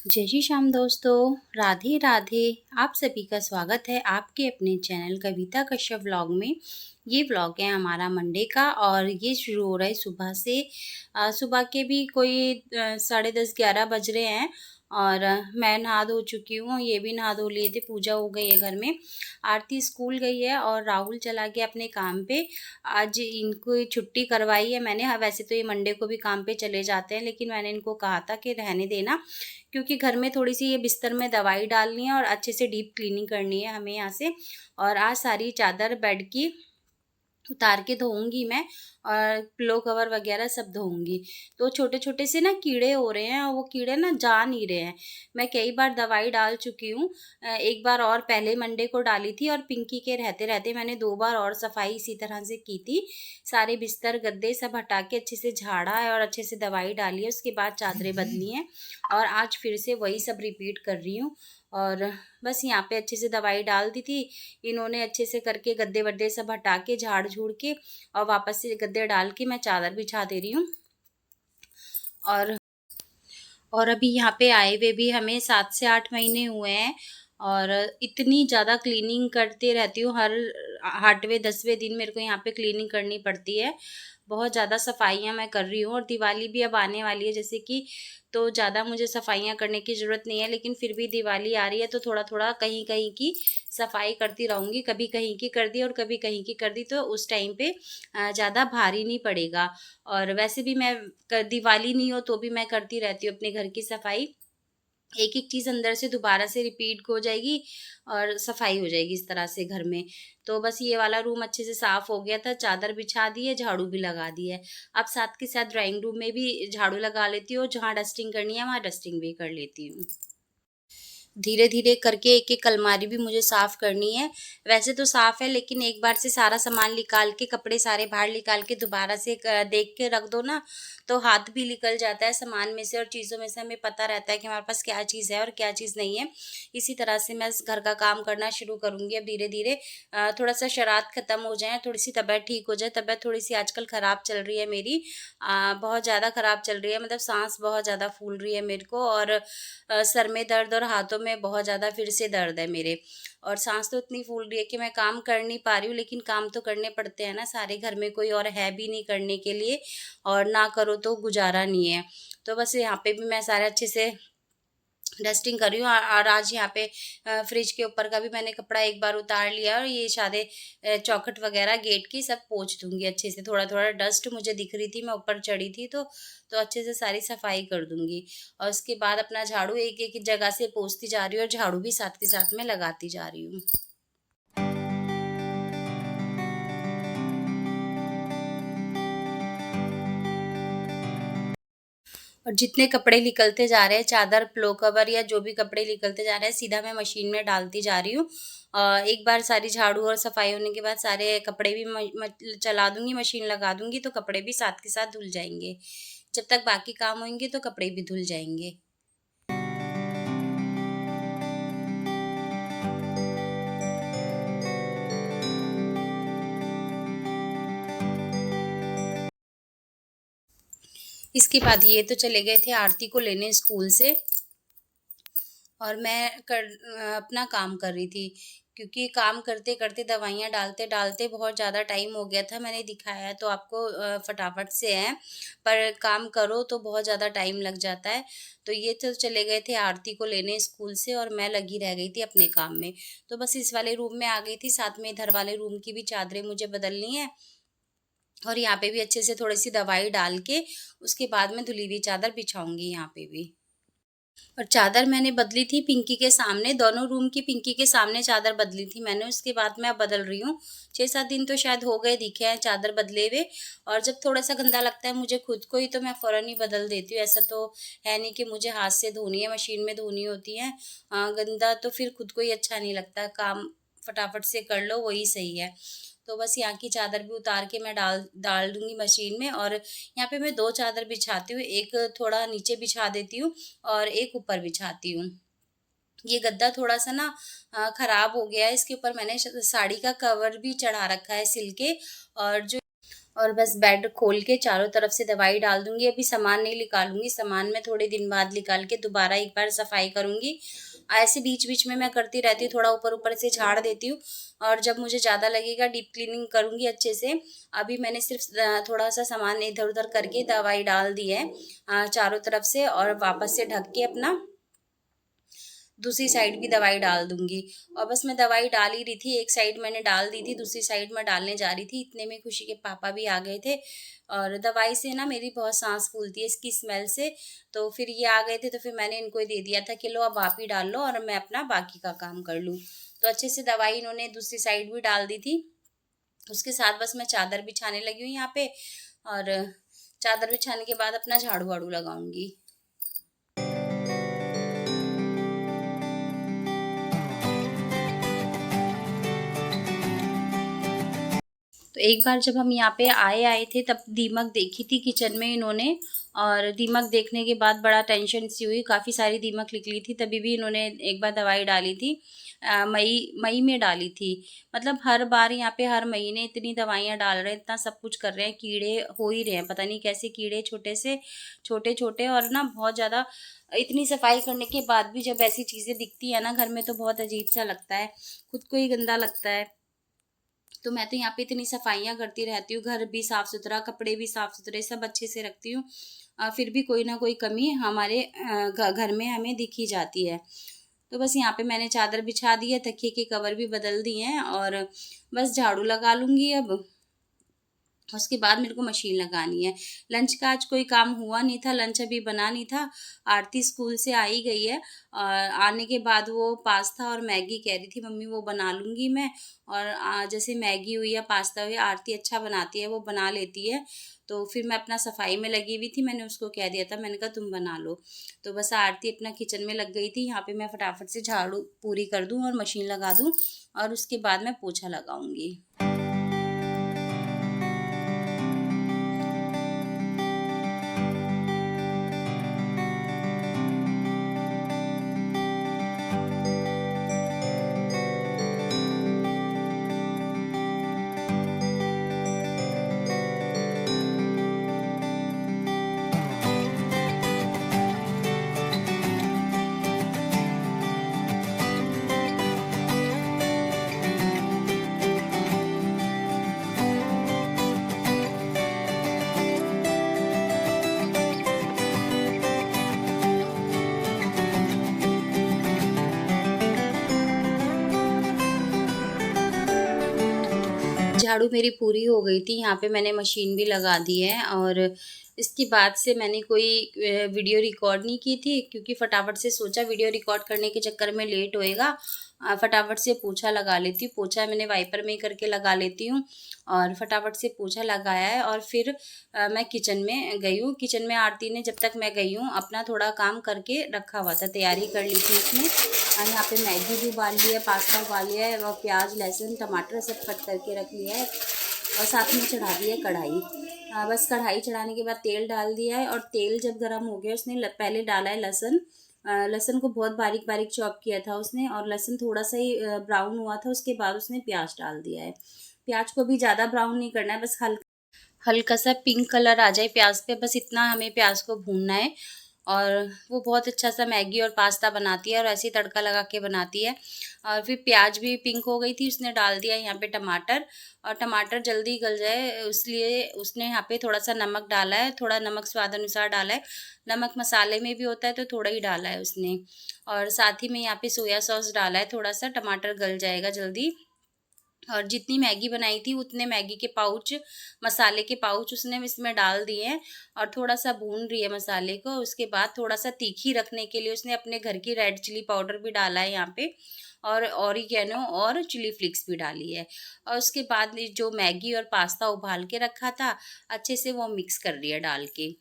जय श्री श्याम दोस्तों, राधे राधे। आप सभी का स्वागत है आपके अपने चैनल कविता कश्यप व्लॉग में। ये व्लॉग है हमारा मंडे का और ये शुरू हो रहा है सुबह से। सुबह के भी कोई 10:30-11 बज रहे हैं और मैं नहा धो चुकी हूँ। ये भी नहा धो लिए थे, पूजा हो गई है घर में। आरती स्कूल गई है और राहुल चला गया अपने काम पे। आज इनको छुट्टी करवाई है मैंने। वैसे तो ये मंडे को भी काम पे चले जाते हैं, लेकिन मैंने इनको कहा था कि रहने देना, क्योंकि घर में थोड़ी-सी ये बिस्तर में दवाई डालनी है और अच्छे से डीप क्लीनिंग करनी है हमें यहाँ से। और आज सारी चादर बेड की उतार के धोऊँगी मैं और पिलो कवर वगैरह सब धोऊँगी। तो छोटे-छोटे से ना कीड़े हो रहे हैं और वो कीड़े ना जा नहीं रहे हैं। मैं कई बार दवाई डाल चुकी हूँ। एक बार और पहले मंडे को डाली थी और पिंकी के रहते-रहते मैंने 2 बार और सफाई इसी तरह से की थी। सारे बिस्तर, गद्दे सब हटा के अच्छे से झाड़ा है और अच्छे से दवाई डाली है। उसके बाद चादरें बदली हैं और आज फिर से वही सब रिपीट कर रही हूँ। और बस यहाँ पे अच्छे से दवाई डाल दी थी। इन्होंने अच्छे से करके गद्दे-वद्दे सब हटा के झाड़-झूड़ के और वापस से गद्दे डाल के मैं चादर बिछा दे रही हूँ। और अभी यहाँ पे आए हुए भी हमें 7 से 8 महीने हुए हैं और इतनी ज़्यादा क्लीनिंग करते रहती हूँ। हर 8वें 10वें दिन मेरे को यहाँ पे क्लीनिंग करनी पड़ती है। बहुत ज़्यादा सफाइयाँ मैं कर रही हूँ और दिवाली भी अब आने वाली है जैसे कि, तो ज़्यादा मुझे सफाइयाँ करने की ज़रूरत नहीं है, लेकिन फिर भी दिवाली आ रही है तो थोड़ा-थोड़ा कहीं-कहीं की सफाई करती रहूँगी। कभी कहीं की कर दी और कभी कहीं की कर दी, तो उस टाइम पे ज़्यादा भारी नहीं पड़ेगा। और वैसे भी मैं दिवाली नहीं हो तो भी मैं करती रहती हूँ अपने घर की सफाई। एक-एक चीज़ अंदर से दोबारा से रिपीट हो जाएगी और सफाई हो जाएगी इस तरह से घर में। तो बस ये वाला रूम अच्छे से साफ़ हो गया था, चादर बिछा दी है, झाड़ू भी लगा दी है। अब साथ के साथ ड्राइंग रूम में भी झाड़ू लगा लेती हूँ, जहाँ डस्टिंग करनी है वहाँ डस्टिंग भी कर लेती हूँ। धीरे-धीरे करके एक-एक अलमारी भी मुझे साफ़ करनी है। वैसे तो साफ़ है, लेकिन एक बार से सारा सामान निकाल के, कपड़े सारे बाहर निकाल के दोबारा से देख के रख दो ना, तो हाथ भी निकल जाता है सामान में से और चीज़ों में से। हमें पता रहता है कि हमारे पास क्या चीज़ है और क्या चीज़ नहीं है। इसी तरह से मैं इस घर का काम करना शुरू करूँगी अब धीरे-धीरे। थोड़ा-सा शरारत ख़त्म हो जाए, थोड़ी-सी तबीयत ठीक हो जाए। तबीयत थोड़ी-सी आजकल ख़राब चल रही है मेरी। बहुत ज़्यादा ख़राब चल रही है, मतलब साँस बहुत ज़्यादा फूल रही है मेरे को और सर में दर्द और हाथों में बहुत ज़्यादा फिर से दर्द है मेरे। और साँस तो इतनी फूल रही है कि मैं काम कर नहीं पा रही हूँ, लेकिन काम तो करने पड़ते हैं ना सारे, घर में कोई और है भी नहीं करने के लिए और ना करो तो गुज़ारा नहीं है। तो बस यहाँ पे भी मैं सारे अच्छे से डस्टिंग कर रही हूँ और आज यहाँ पे फ्रिज के ऊपर का भी मैंने कपड़ा एक बार उतार लिया और ये सारे चौखट वगैरह गेट की सब पोंछ दूँगी अच्छे से। थोड़ा-थोड़ा डस्ट मुझे दिख रही थी, मैं ऊपर चढ़ी थी तो अच्छे से सारी सफाई कर दूँगी। और उसके बाद अपना झाड़ू एक-एक जगह से पोंछती जा रही हूँ और झाड़ू भी साथ के साथ में लगाती जा रही हूँ। और जितने कपड़े निकलते जा रहे हैं, चादर, पिलो कवर या जो भी कपड़े निकलते जा रहे हैं, सीधा मैं मशीन में डालती जा रही हूँ। एक बार सारी झाड़ू और सफाई होने के बाद सारे कपड़े भी म म चला दूँगी, मशीन लगा दूँगी, तो कपड़े भी साथ के साथ धुल जाएँगे। जब तक बाकी काम होंगे तो कपड़े भी धुल जाएँगे। इसके बाद ये तो चले गए थे आरती को लेने स्कूल से और मैं अपना काम कर रही थी, क्योंकि काम करते-करते दवाइयाँ डालते-डालते बहुत ज़्यादा टाइम हो गया था। मैंने दिखाया तो आपको फटाफट से है, पर काम करो तो बहुत ज़्यादा टाइम लग जाता है। तो ये तो चले गए थे आरती को लेने स्कूल से और मैं लगी रह गई थी अपने काम में। तो बस इस वाले रूम में आ गई थी, साथ में इधर वाले रूम की भी चादरें मुझे बदलनी है और यहाँ पे भी अच्छे से थोड़ी-सी दवाई डाल के उसके बाद में धुली हुई चादर बिछाऊँगी यहाँ पे भी। और चादर मैंने बदली थी पिंकी के सामने, दोनों रूम की पिंकी के सामने चादर बदली थी मैंने, उसके बाद मैं अब बदल रही हूँ। 6-7 दिन तो शायद हो गए दिखे हैं चादर बदले हुए। और जब थोड़ा-सा गंदा लगता है मुझे खुद को ही तो मैं फ़ौरन ही बदल देती हूँ। ऐसा तो है नहीं कि मुझे हाथ से धोनी है, मशीन में धोनी होती है। गंदा तो फिर खुद को ही अच्छा नहीं लगता, काम फटाफट से कर लो वही सही है। तो बस यहाँ की चादर भी उतार के मैं डाल डाल दूँगी मशीन में और यहाँ पे मैं 2 चादर बिछाती हूँ, एक थोड़ा नीचे बिछा देती हूँ और एक ऊपर बिछाती हूँ। ये गद्दा थोड़ा-सा ना खराब हो गया है, इसके ऊपर मैंने श साड़ी का कवर भी चढ़ा रखा है सिल के और जो और बस बेड खोल के चारों तरफ से दवाई डाल दूँगी। अभी सामान नहीं निकालूँगी, सामान मैं थोड़े दिन बाद निकाल के दोबारा एक बार सफाई करूँगी। ऐसे बीच-बीच में मैं करती रहती हूँ, थोड़ा ऊपर-ऊपर से झाड़ देती हूँ और जब मुझे ज़्यादा लगेगा डीप क्लीनिंग करूँगी अच्छे से। अभी मैंने सिर्फ़ थोड़ा-सा सामान इधर-उधर करके दवाई डाल दी है चारों तरफ से और वापस से ढक के अपना दूसरी साइड भी दवाई डाल दूँगी। और बस मैं दवाई डाल ही रही थी, एक साइड मैंने डाल दी थी, दूसरी साइड मैं डालने जा रही थी, इतने में खुशी के पापा भी आ गए थे और दवाई से ना मेरी बहुत साँस फूलती है इसकी स्मेल से, तो फिर ये आ गए थे, तो फिर मैंने इनको ही दे दिया था कि लो अब आप ही डाल लो और मैं अपना बाकी का काम कर लूँ। तो अच्छे से दवाई इन्होंने दूसरी साइड भी डाल दी थी। उसके साथ बस मैं चादर बिछाने लगी हूँ यहाँ पे और चादर बिछाने के बाद अपना झाड़ू-वाड़ू लगाऊँगी। तो एक बार जब हम यहाँ पे आए थे तब दीमक देखी थी किचन में इन्होंने और दीमक देखने के बाद बड़ा टेंशन सी हुई, काफ़ी सारी दीमक निकली थी, तभी भी इन्होंने एक बार दवाई डाली थी। मई मई में डाली थी। मतलब हर बार यहाँ पे हर महीने इतनी दवाइयाँ डाल रहे हैं, इतना सब कुछ कर रहे हैं, कीड़े हो ही रहे हैं, पता नहीं कैसे कीड़े छोटे से छोटे-छोटे और ना बहुत ज़्यादा इतनी सफाई करने के बाद भी जब ऐसी चीज़ें दिखती हैं ना घर में तो बहुत अजीब-सा लगता है, खुद को ही गंदा लगता है। तो मैं तो यहाँ पे इतनी सफाइयाँ करती रहती हूँ, घर भी साफ-सुथरा, कपड़े भी साफ-सुथरे, सब अच्छे से रखती हूँ। फिर भी कोई ना कोई कमी हमारे घर में हमें दिख ही जाती है। तो बस यहाँ पे मैंने चादर बिछा दी है, तकिए के कवर भी बदल दिए हैं और बस झाड़ू लगा लूँगी अब। उसके बाद मेरे को मशीन लगानी है। लंच का आज कोई काम हुआ नहीं था, लंच अभी बना नहीं था। आरती स्कूल से आ ही गई है। आने के बाद वो पास्ता और मैगी कह रही थी मम्मी वो बना लूँगी मैं और जैसे मैगी हुई या पास्ता हुई आरती अच्छा बनाती है, वो बना लेती है। तो फिर मैं अपना सफाई में लगी हुई थी, मैंने उसको कह दिया था, मैंने कहा तुम बना लो। तो बस आरती अपना किचन में लग गई थी, यहाँ पे मैं फटाफट से झाड़ू पूरी कर दूँ और मशीन लगा दूँ और उसके बाद मैं पोछा लगाऊँगी। झाड़ू मेरी पूरी हो गई थी, यहाँ पे मैंने मशीन भी लगा दी है और इसके बाद से मैंने कोई वीडियो रिकॉर्ड नहीं की थी क्योंकि फटाफट से सोचा वीडियो रिकॉर्ड करने के चक्कर में लेट होएगा। फटाफट से पोछा लगा लेती हूँ, पोछा मैंने वाइपर में ही करके लगा लेती हूँ और फटाफट से पोछा लगाया है और फिर मैं किचन में गई हूँ। किचन में आरती ने जब तक मैं गई हूँ अपना थोड़ा काम करके रखा हुआ था, तैयारी कर ली थी इसने। यहाँ पे मैगी भी उबाल ली है, पास्ता उबाल लिया है और प्याज, लहसुन, टमाटर सब कट करके रख लिया है और साथ में चढ़ा दी है कढ़ाई। बस कढ़ाई चढ़ाने के बाद तेल डाल दिया है और तेल जब गर्म हो गया उसने पहले डाला है लहसुन। लहसुन को बहुत बारीक-बारीक चॉप किया था उसने और लहसुन थोड़ा-सा ही ब्राउन हुआ था, उसके बाद उसने प्याज डाल दिया है। प्याज को भी ज़्यादा ब्राउन नहीं करना है, बस हल्का सा पिंक कलर आ जाए प्याज पे, बस इतना हमें प्याज को भूनना है। और वो बहुत अच्छा सा मैगी और पास्ता बनाती है और ऐसे ही तड़का लगा के बनाती है। और फिर प्याज भी पिंक हो गई थी, उसने डाल दिया यहाँ पे टमाटर और टमाटर जल्दी गल जाए इसलिए उसने यहाँ पे थोड़ा सा नमक डाला है, थोड़ा नमक स्वाद अनुसार डाला है। नमक मसाले में भी होता है तो थोड़ा ही डाला है उसने और साथ ही में यहाँ पे सोया सॉस डाला है थोड़ा सा, टमाटर गल जाएगा जल्दी। और जितनी मैगी बनाई थी उतने मैगी के पाउच, मसाले के पाउच उसने इसमें डाल दिए हैं और थोड़ा-सा भून रही है मसाले को। उसके बाद थोड़ा-सा तीखी रखने के लिए उसने अपने घर की रेड चिली पाउडर भी डाला है यहाँ पे और ऑरिगैनो और चिली फ्लेक्स भी डाली है। और उसके बाद ये जो मैगी और पास्ता उबाल के रखा था, अच्छे से वो मिक्स कर दिया डाल के।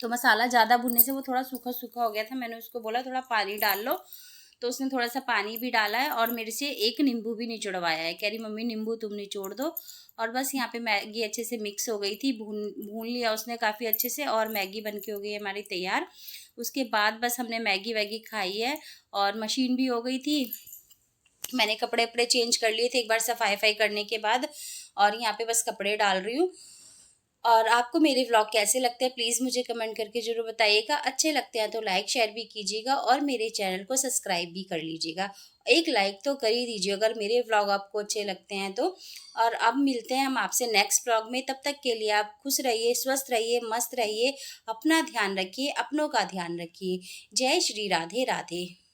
तो मसाला ज़्यादा भुनने से वो थोड़ा सूखा-सूखा हो गया था, मैंने उसको बोला थोड़ा पानी डाल लो, तो उसने थोड़ा-सा पानी भी डाला है और मेरे से 1 नींबू भी निचोड़वाया है, कह रही मम्मी नींबू तुम निचोड़ दो। और बस यहाँ पे मैगी अच्छे से मिक्स हो गई थी, भून भून लिया उसने काफ़ी अच्छे से और मैगी बन के हो गई है हमारी तैयार। उसके बाद बस हमने मैगी-वैगी खाई है और मशीन भी हो गई थी। मैंने कपड़े-वपड़े चेंज कर लिए थे एक बार सफाई-वफाई करने के बाद और यहाँ पे बस कपड़े डाल रही हूँ। और आपको मेरे व्लॉग कैसे लगते हैं प्लीज़ मुझे कमेंट करके ज़रूर बताइएगा। अच्छे लगते हैं तो लाइक शेयर भी कीजिएगा और मेरे चैनल को सब्सक्राइब भी कर लीजिएगा। एक लाइक तो कर ही दीजिए अगर मेरे व्लॉग आपको अच्छे लगते हैं तो। और अब मिलते हैं हम आपसे नेक्स्ट व्लॉग में, तब तक के लिए आप खुश रहिए, स्वस्थ रहिए, मस्त रहिए, अपना ध्यान रखिए, अपनों का ध्यान रखिए। जय श्री राधे राधे।